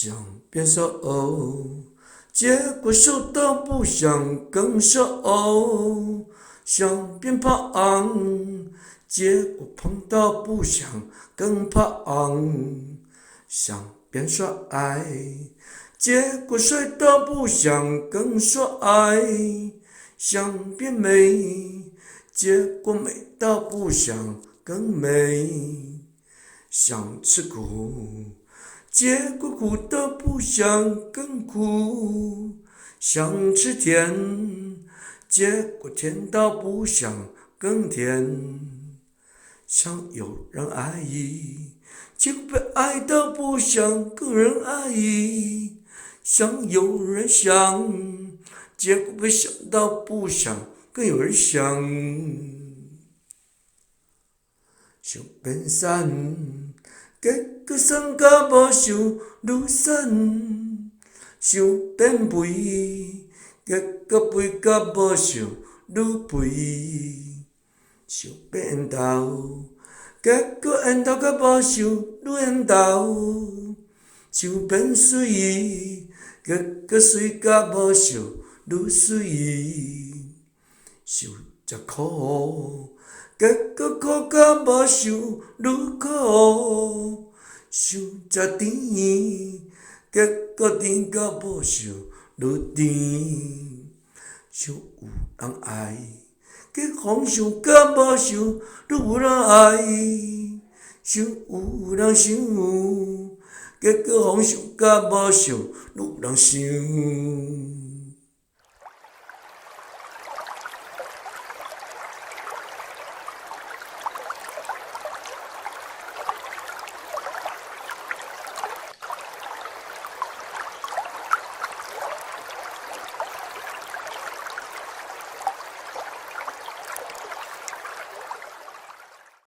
想变瘦，结果瘦到不想更瘦；想变胖，结果胖到不想更胖；想变帅，结果帅到不想更帅；想变美，结果美到不想更美；想吃苦，结果苦到不想更苦；想吃甜，结果甜到不想更甜；想有人爱，结果被爱到不想更人爱；想有人想，结果被想到不想更有人想；想变瘦，结果瘦甲无想愈瘦；想变肥，结果肥甲无想愈肥；想变缘投，结果缘投甲无想愈缘投；想变水，结果水甲无想愈水；想吃苦，结果苦甲无想愈苦；想吃甜，结果甜甲无想愈甜；想有人爱，结果想甲无想愈有人爱；想有人想，结果想甲无想愈有人想。